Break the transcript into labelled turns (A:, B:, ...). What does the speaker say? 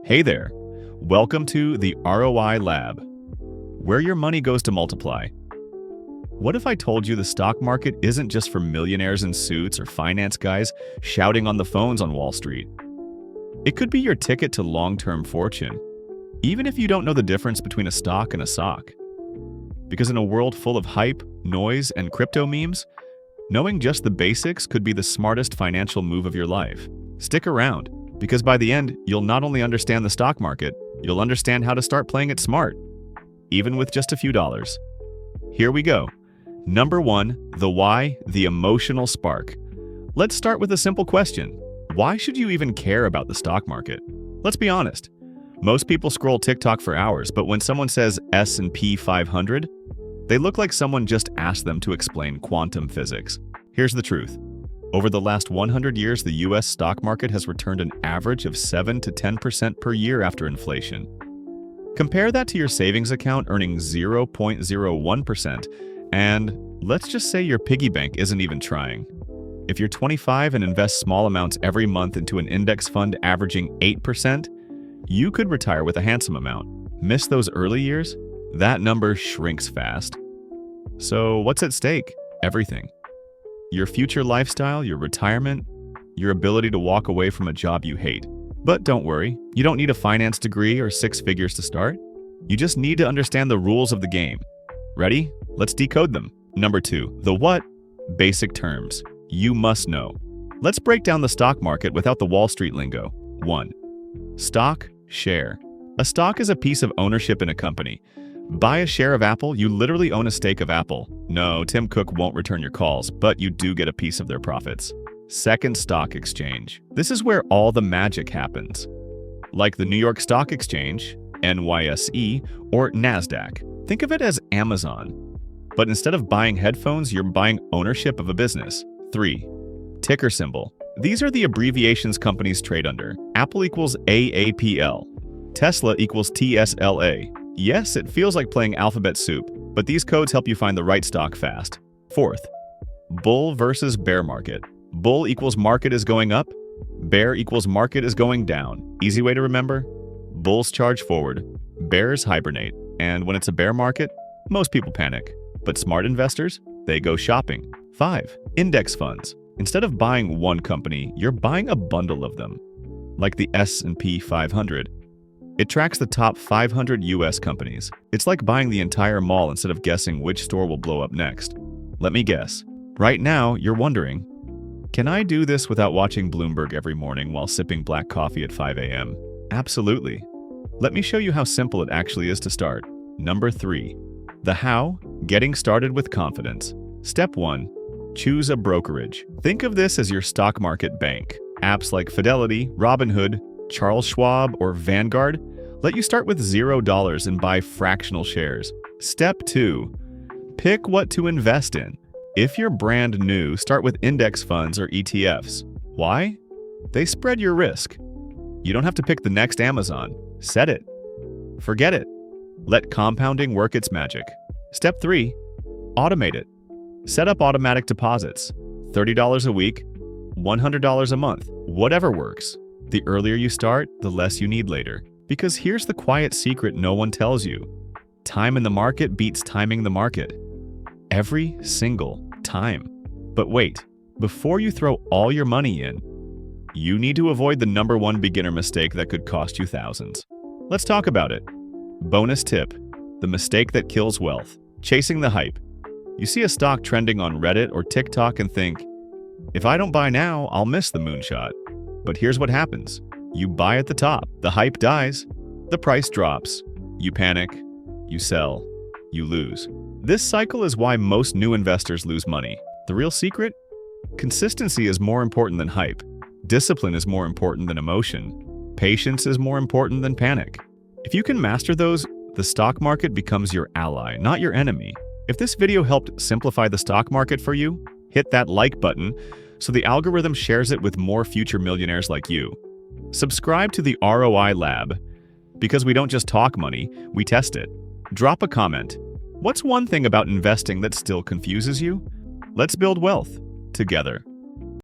A: Hey there. Welcome to the ROI Lab, where your money goes to multiply. What if I told you the stock market isn't just for millionaires in suits or finance guys shouting on the phones on Wall Street? It could be your ticket to long-term fortune, even if you don't know the difference between a stock and a sock. Because in a world full of hype, noise, and crypto memes, knowing just the basics could be the smartest financial move of your life. Stick around, because by the end, you'll not only understand the stock market, you'll understand how to start playing it smart, even with just a few dollars. Here we go. Number 1, the why, the emotional spark. Let's start with a simple question. Why should you even care about the stock market? Let's be honest. Most people scroll TikTok for hours, but when someone says S&P 500, they look like someone just asked them to explain quantum physics. Here's the truth. Over the last 100 years, the US stock market has returned an average of 7 to 10% per year after inflation. Compare that to your savings account earning 0.01%, and let's just say your piggy bank isn't even trying. If you're 25 and invest small amounts every month into an index fund averaging 8%, you could retire with a handsome amount. Miss those early years? That number shrinks fast. So what's at stake? Everything. Your future lifestyle, your retirement, your ability to walk away from a job you hate. But don't worry, you don't need a finance degree or 6 figures to start. You just need to understand the rules of the game. Ready? Let's decode them. Number 2, the what? Basic terms. You must know. Let's break down the stock market without the Wall Street lingo. 1. Stock, share. A stock is a piece of ownership in a company. Buy a share of Apple, you literally own a stake of Apple. No, Tim Cook won't return your calls, but you do get a piece of their profits. Second, stock exchange. This is where all the magic happens. Like the New York Stock Exchange, NYSE, or NASDAQ. Think of it as Amazon. But instead of buying headphones, you're buying ownership of a business. 3. Ticker symbol. These are the abbreviations companies trade under. Apple equals AAPL. Tesla equals TSLA. Yes, it feels like playing alphabet soup, but these codes help you find the right stock fast. 4th, bull versus bear market. Bull equals market is going up. Bear equals market is going down. Easy way to remember? Bulls charge forward. Bears hibernate. And when it's a bear market, most people panic. But smart investors, they go shopping. 5. Index funds. Instead of buying one company, you're buying a bundle of them. Like the S&P 500. It tracks the top 500 US companies. It's like buying the entire mall instead of guessing which store will blow up next. Let me guess. Right now, you're wondering, can I do this without watching Bloomberg every morning while sipping black coffee at 5 a.m.? Absolutely. Let me show you how simple it actually is to start. Number 3. The how? Getting started with confidence. Step 1. Choose a brokerage. Think of this as your stock market bank. Apps like Fidelity, Robinhood, Charles Schwab, or Vanguard let you start with $0 and buy fractional shares. Step 2. Pick what to invest in. If you're brand new, start with index funds or ETFs. Why? They spread your risk. You don't have to pick the next Amazon. Set it. Forget it. Let compounding work its magic. Step 3. Automate it. Set up automatic deposits. $30 a week, $100 a month, whatever works. The earlier you start, the less you need later. Because here's the quiet secret no one tells you. Time in the market beats timing the market. Every single time. But wait, before you throw all your money in, you need to avoid the number 1 beginner mistake that could cost you thousands. Let's talk about it. Bonus tip. The mistake that kills wealth. Chasing the hype. You see a stock trending on Reddit or TikTok and think, if I don't buy now, I'll miss the moonshot. But here's what happens. You buy at the top, the hype dies, the price drops, you panic, you sell, you lose. This cycle is why most new investors lose money. The real secret? Consistency is more important than hype. Discipline is more important than emotion. Patience is more important than panic. If you can master those, the stock market becomes your ally, not your enemy. If this video helped simplify the stock market for you, hit that like button so the algorithm shares it with more future millionaires like you. Subscribe to the ROI Lab, because we don't just talk money, we test it. Drop a comment. What's one thing about investing that still confuses you? Let's build wealth together.